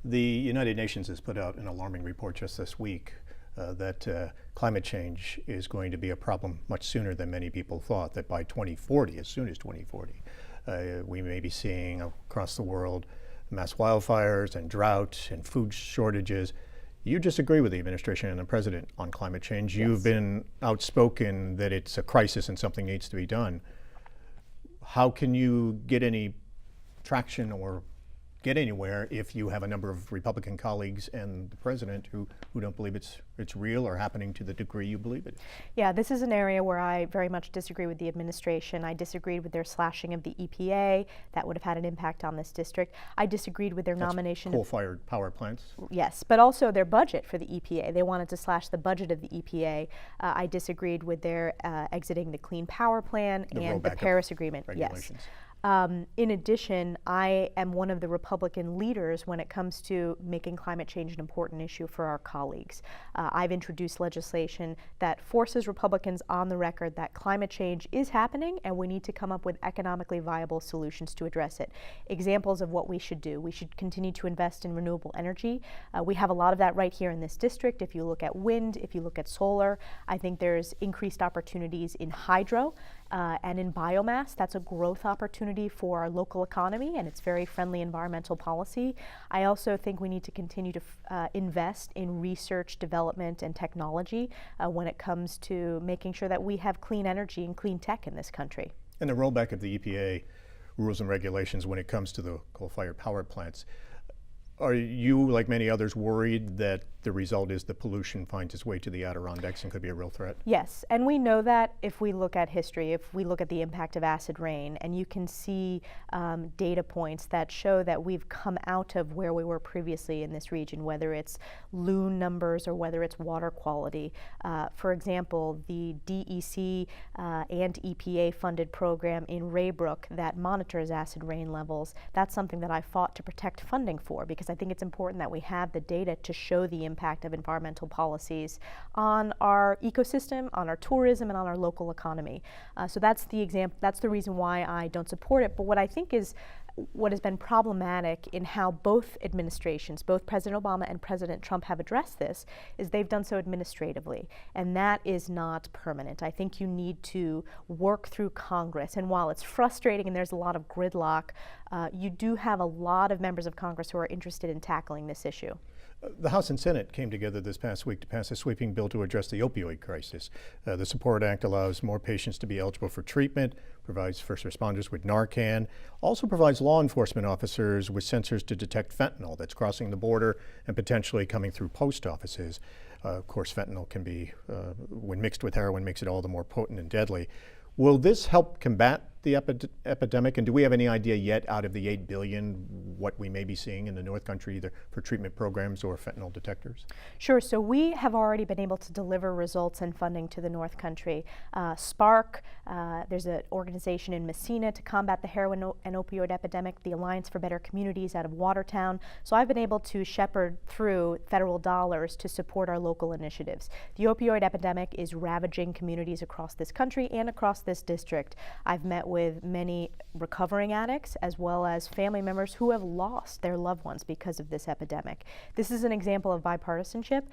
The United Nations has put out an alarming report just this week that climate change is going to be a problem much sooner than many people thought, that by 2040, as soon as 2040, we may be seeing across the world mass wildfires and drought and food shortages. You disagree with the administration and the president on climate change. Yes. You've been outspoken that it's a crisis and something needs to be done. How can you get any traction or get anywhere if you have a number of Republican colleagues and the president who don't believe it's real or happening to the degree you believe it? Yeah, this is an area where I very much disagree with the administration. I disagreed with their slashing of the EPA. That would have had an impact on this district. I disagreed with their nomination. Coal-fired power plants? Yes, but also their budget for the EPA. They wanted to slash the budget of the EPA. I disagreed with their exiting the Clean Power Plan and the Paris Agreement. Regulations. Yes. In addition, I am one of the Republican leaders when it comes to making climate change an important issue for our colleagues. I've introduced legislation that forces Republicans on the record that climate change is happening and we need to come up with economically viable solutions to address it. Examples of what we should do. We should continue to invest in renewable energy. We have a lot of that right here in this district. If you look at wind, if you look at solar, I think there's increased opportunities in hydro and in biomass. That's a growth opportunity for our local economy, and it's very friendly environmental policy. I also think we need to continue to invest in research, development, and technology when it comes to making sure that we have clean energy and clean tech in this country. And the rollback of the EPA rules and regulations when it comes to the coal-fired power plants. Are you, like many others, worried that the result is the pollution finds its way to the Adirondacks and could be a real threat? Yes, and we know that if we look at history, if we look at the impact of acid rain, and you can see data points that show that we've come out of where we were previously in this region, whether it's loon numbers or whether it's water quality. For example, the DEC and EPA funded program in Raybrook that monitors acid rain levels, that's something that I fought to protect funding for, because I think it's important that we have the data to show the impact of environmental policies on our ecosystem, on our tourism, and on our local economy. So that's the example. That's the reason why I don't support it. But what I think is what has been problematic in how both administrations, both President Obama and President Trump, have addressed this is they've done so administratively, and that is not permanent. I think you need to work through Congress, and while it's frustrating and there's a lot of gridlock, you do have a lot of members of Congress who are interested in tackling this issue. The House and Senate came together this past week to pass a sweeping bill to address the opioid crisis. The SUPPORT Act allows more patients to be eligible for treatment, provides first responders with Narcan, also provides law enforcement officers with sensors to detect fentanyl that's crossing the border and potentially coming through post offices. Of course, fentanyl can be, when mixed with heroin, makes it all the more potent and deadly. Will this help combat the epidemic, and do we have any idea yet out of the $8 billion what we may be seeing in the North Country either for treatment programs or fentanyl detectors? Sure, so we have already been able to deliver results and funding to the North Country. SPARK, there's an organization in Messina to combat the heroin and opioid epidemic, the Alliance for Better Communities out of Watertown. So I've been able to shepherd through federal dollars to support our local initiatives. The opioid epidemic is ravaging communities across this country and across this district. I've met with many recovering addicts as well as family members who have lost their loved ones because of this epidemic. This is an example of bipartisanship.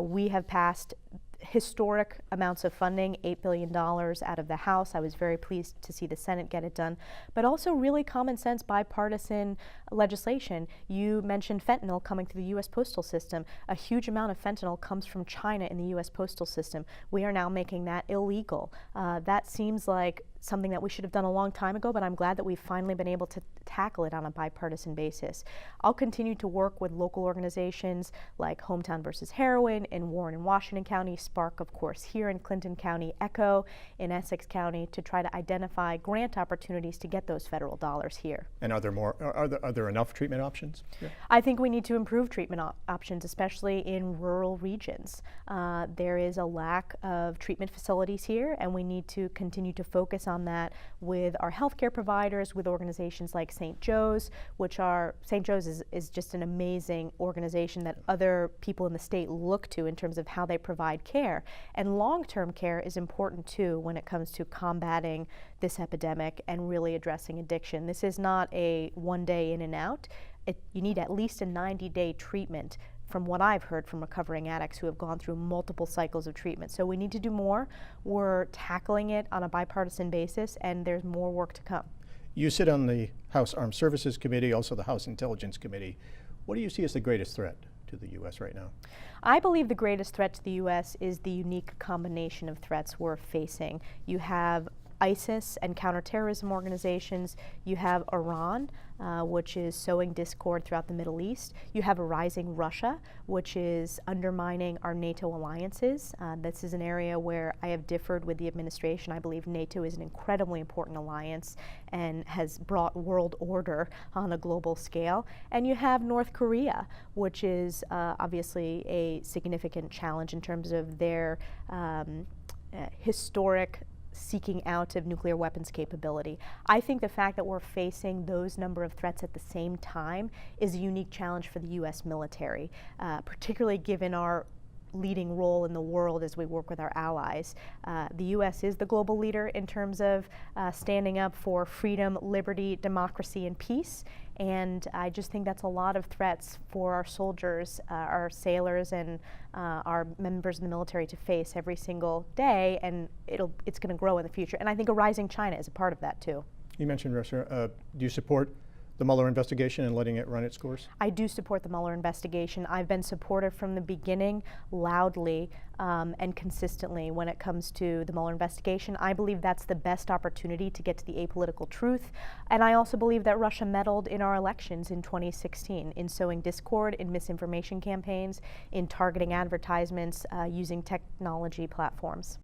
We have passed historic amounts of funding, $8 billion out of the House. I was very pleased to see the Senate get it done, but also really common sense bipartisan legislation. You mentioned fentanyl coming through the U.S. postal system. A huge amount of fentanyl comes from China in the U.S. postal system. We are now making that illegal. That seems like something that we should have done a long time ago, but I'm glad that we've finally been able to tackle it on a bipartisan basis. I'll continue to work with local organizations like Hometown versus Heroin in Warren and Washington County, SPARK, of course, here in Clinton County, ECHO in Essex County, to try to identify grant opportunities to get those federal dollars here. And are there enough treatment options? Yeah. I think we need to improve treatment options, especially in rural regions. There is a lack of treatment facilities here, and we need to continue to focus on that with our healthcare providers, with organizations like St. Joe's, St. Joe's is just an amazing organization that other people in the state look to in terms of how they provide care. And long-term care is important too when it comes to combating this epidemic and really addressing addiction. This is not a one day in and out. you need at least a 90-day treatment, from what I've heard from recovering addicts who have gone through multiple cycles of treatment. So we need to do more. We're tackling it on a bipartisan basis, and there's more work to come. You sit on the House Armed Services Committee, also the House Intelligence Committee. What do you see as the greatest threat to the U.S. right now? I believe the greatest threat to the U.S. is the unique combination of threats we're facing. You have ISIS and counterterrorism organizations. You have Iran, which is sowing discord throughout the Middle East. You have a rising Russia, which is undermining our NATO alliances. This is an area where I have differed with the administration. I believe NATO is an incredibly important alliance and has brought world order on a global scale. And you have North Korea, which is obviously a significant challenge in terms of their historic seeking out of nuclear weapons capability. I think the fact that we're facing those number of threats at the same time is a unique challenge for the U.S. military, particularly given our leading role in the world as we work with our allies. The U.S. is the global leader in terms of standing up for freedom, liberty, democracy, and peace. And I just think that's a lot of threats for our soldiers, our sailors, and our members of the military to face every single day, and it's going to grow in the future. And I think a rising China is a part of that too. You mentioned Russia. Do you support the Mueller investigation and letting it run its course? I do support the Mueller investigation. I've been supportive from the beginning, loudly and consistently when it comes to the Mueller investigation. I believe that's the best opportunity to get to the apolitical truth. And I also believe that Russia meddled in our elections in 2016 in sowing discord, in misinformation campaigns, in targeting advertisements using technology platforms.